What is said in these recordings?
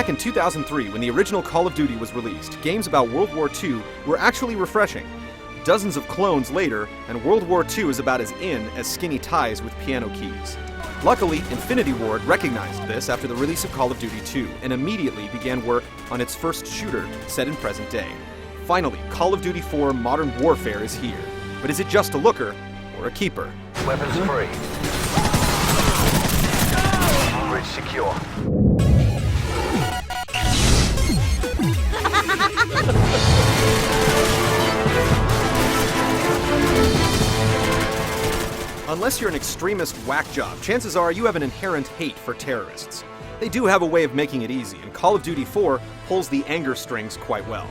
Back in 2003, when the original Call of Duty was released, games about World War II were actually refreshing. Dozens of clones later, and World War II is about as in as skinny ties with piano keys. Luckily, Infinity Ward recognized this after the release of Call of Duty 2 and immediately began work on its first shooter set in present day. Finally, Call of Duty 4 Modern Warfare is here. But is it just a looker or a keeper? Weapons free. Bridge secure. Unless you're an extremist whack job, chances are you have an inherent hate for terrorists. They do have a way of making it easy, and Call of Duty 4 pulls the anger strings quite well.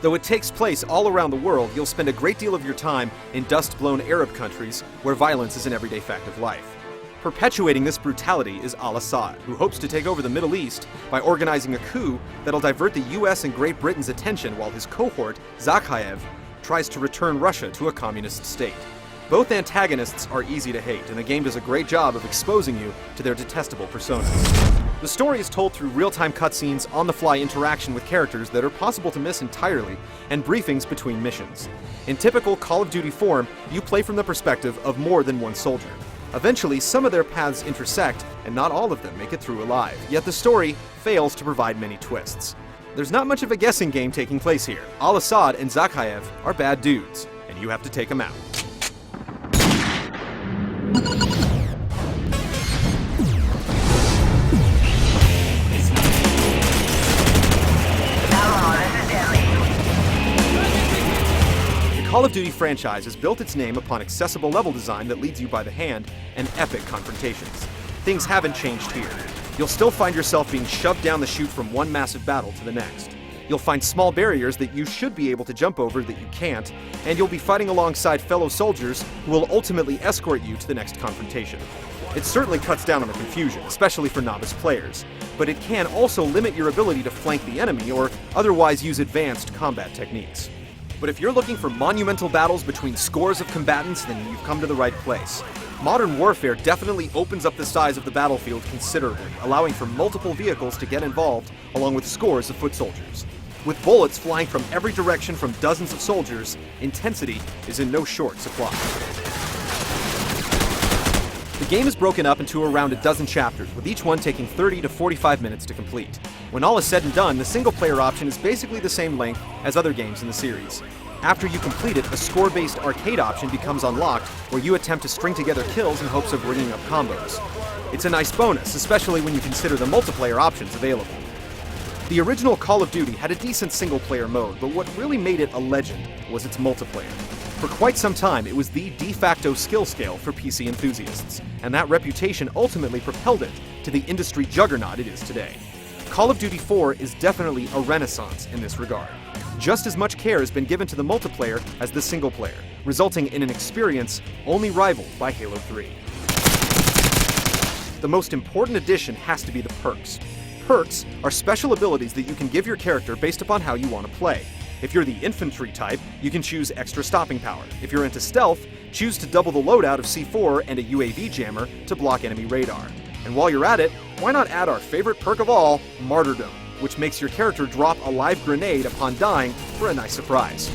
Though it takes place all around the world, you'll spend a great deal of your time in dust-blown Arab countries where violence is an everyday fact of life. Perpetuating this brutality is al-Assad, who hopes to take over the Middle East by organizing a coup that'll divert the US and Great Britain's attention while his cohort, Zakhaev, tries to return Russia to a communist state. Both antagonists are easy to hate, and the game does a great job of exposing you to their detestable personas. The story is told through real-time cutscenes, on-the-fly interaction with characters that are possible to miss entirely, and briefings between missions. In typical Call of Duty form, you play from the perspective of more than one soldier. Eventually, some of their paths intersect, and not all of them make it through alive, yet the story fails to provide many twists. There's not much of a guessing game taking place here. Al-Assad and Zakhaev are bad dudes, and you have to take them out. The Call of Duty franchise has built its name upon accessible level design that leads you by the hand and epic confrontations. Things haven't changed here. You'll still find yourself being shoved down the chute from one massive battle to the next. You'll find small barriers that you should be able to jump over that you can't, and you'll be fighting alongside fellow soldiers who will ultimately escort you to the next confrontation. It certainly cuts down on the confusion, especially for novice players, but it can also limit your ability to flank the enemy or otherwise use advanced combat techniques. But if you're looking for monumental battles between scores of combatants, then you've come to the right place. Modern Warfare definitely opens up the size of the battlefield considerably, allowing for multiple vehicles to get involved, along with scores of foot soldiers. With bullets flying from every direction from dozens of soldiers, intensity is in no short supply. The game is broken up into around a dozen chapters, with each one taking 30 to 45 minutes to complete. When all is said and done, the single-player option is basically the same length as other games in the series. After you complete it, a score-based arcade option becomes unlocked, where you attempt to string together kills in hopes of ringing up combos. It's a nice bonus, especially when you consider the multiplayer options available. The original Call of Duty had a decent single-player mode, but what really made it a legend was its multiplayer. For quite some time, it was the de facto skill scale for PC enthusiasts, and that reputation ultimately propelled it to the industry juggernaut it is today. Call of Duty 4 is definitely a renaissance in this regard. Just as much care has been given to the multiplayer as the single player, resulting in an experience only rivaled by Halo 3. The most important addition has to be the perks. Perks are special abilities that you can give your character based upon how you want to play. If you're the infantry type, you can choose extra stopping power. If you're into stealth, choose to double the loadout of C4 and a UAV jammer to block enemy radar. And while you're at it, why not add our favorite perk of all, Martyrdom, which makes your character drop a live grenade upon dying for a nice surprise.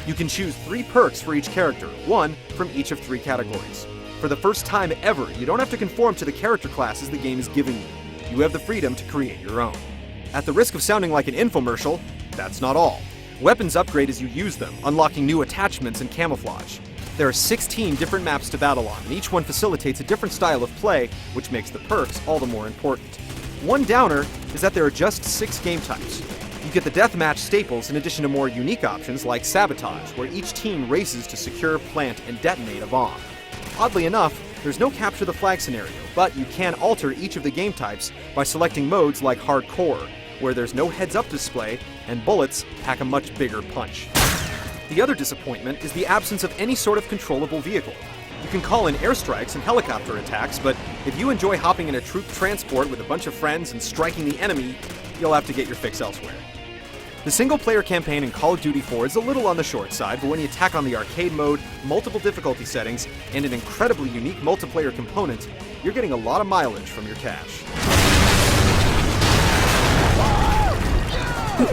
You can choose 3 perks for each character, 1 from each of 3 categories. For the first time ever, you don't have to conform to the character classes the game is giving you. You have the freedom to create your own. At the risk of sounding like an infomercial, that's not all. Weapons upgrade as you use them, unlocking new attachments and camouflage. There are 16 different maps to battle on, and each one facilitates a different style of play, which makes the perks all the more important. One downer is that there are just 6 game types. You get the deathmatch staples in addition to more unique options like Sabotage, where each team races to secure, plant, and detonate a bomb. Oddly enough, there's no capture the flag scenario, but you can alter each of the game types by selecting modes like Hardcore, where there's no heads-up display and bullets pack a much bigger punch. The other disappointment is the absence of any sort of controllable vehicle. You can call in airstrikes and helicopter attacks, but if you enjoy hopping in a troop transport with a bunch of friends and striking the enemy, you'll have to get your fix elsewhere. The single-player campaign in Call of Duty 4 is a little on the short side, but when you tack on the arcade mode, multiple difficulty settings, and an incredibly unique multiplayer component, you're getting a lot of mileage from your cash. A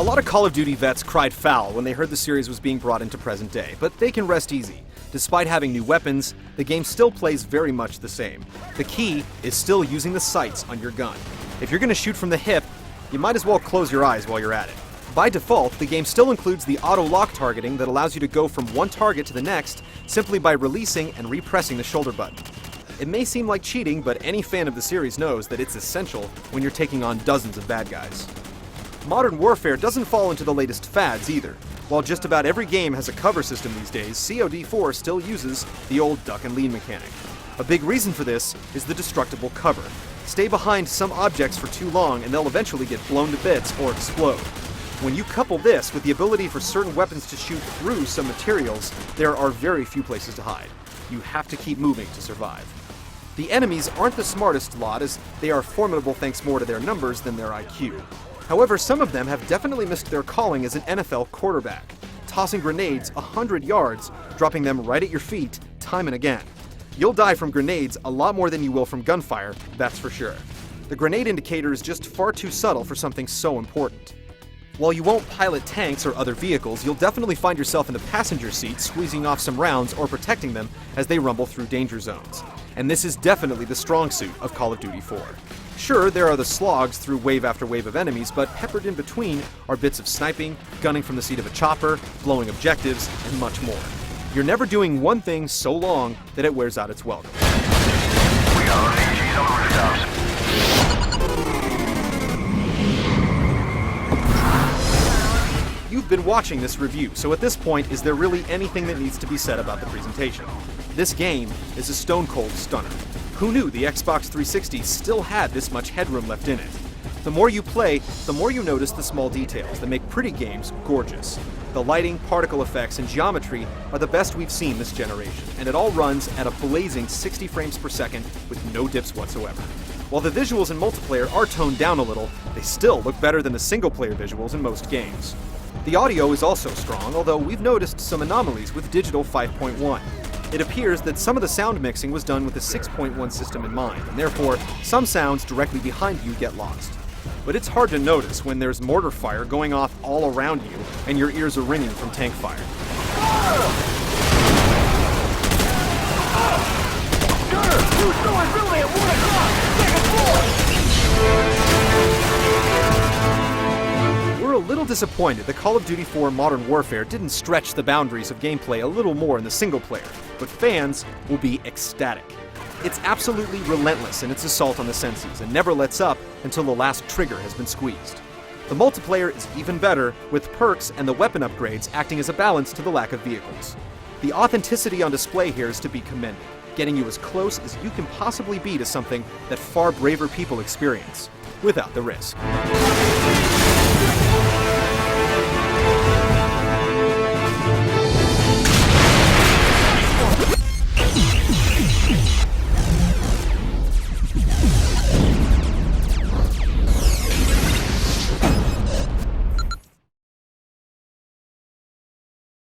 lot of Call of Duty vets cried foul when they heard the series was being brought into present day, but they can rest easy. Despite having new weapons, the game still plays very much the same. The key is still using the sights on your gun. If you're going to shoot from the hip, you might as well close your eyes while you're at it. By default, the game still includes the auto-lock targeting that allows you to go from one target to the next simply by releasing and repressing the shoulder button. It may seem like cheating, but any fan of the series knows that it's essential when you're taking on dozens of bad guys. Modern Warfare doesn't fall into the latest fads either. While just about every game has a cover system these days, COD4 still uses the old duck and lean mechanic. A big reason for this is the destructible cover. Stay behind some objects for too long and they'll eventually get blown to bits or explode. When you couple this with the ability for certain weapons to shoot through some materials, there are very few places to hide. You have to keep moving to survive. The enemies aren't the smartest lot, as they are formidable thanks more to their numbers than their IQ. However, some of them have definitely missed their calling as an NFL quarterback, tossing grenades 100 yards, dropping them right at your feet time and again. You'll die from grenades a lot more than you will from gunfire, that's for sure. The grenade indicator is just far too subtle for something so important. While you won't pilot tanks or other vehicles, you'll definitely find yourself in the passenger seat squeezing off some rounds or protecting them as they rumble through danger zones. And this is definitely the strong suit of Call of Duty 4. Sure, there are the slogs through wave after wave of enemies, but peppered in between are bits of sniping, gunning from the seat of a chopper, blowing objectives, and much more. You're never doing one thing so long that it wears out its welcome. We got RPGs on rooftops. You've been watching this review, so at this point, is there really anything that needs to be said about the presentation? This game is a stone-cold stunner. Who knew the Xbox 360 still had this much headroom left in it? The more you play, the more you notice the small details that make pretty games gorgeous. The lighting, particle effects, and geometry are the best we've seen this generation, and it all runs at a blazing 60 frames per second with no dips whatsoever. While the visuals in multiplayer are toned down a little, they still look better than the single-player visuals in most games. The audio is also strong, although we've noticed some anomalies with Digital 5.1. It appears that some of the sound mixing was done with the 6.1 system in mind, and therefore some sounds directly behind you get lost. But it's hard to notice when there's mortar fire going off all around you and your ears are ringing from tank fire. We're a little disappointed that Call of Duty 4 Modern Warfare didn't stretch the boundaries of gameplay a little more in the single player, but fans will be ecstatic. It's absolutely relentless in its assault on the senses and never lets up until the last trigger has been squeezed. The multiplayer is even better, with perks and the weapon upgrades acting as a balance to the lack of vehicles. The authenticity on display here is to be commended, getting you as close as you can possibly be to something that far braver people experience, without the risk.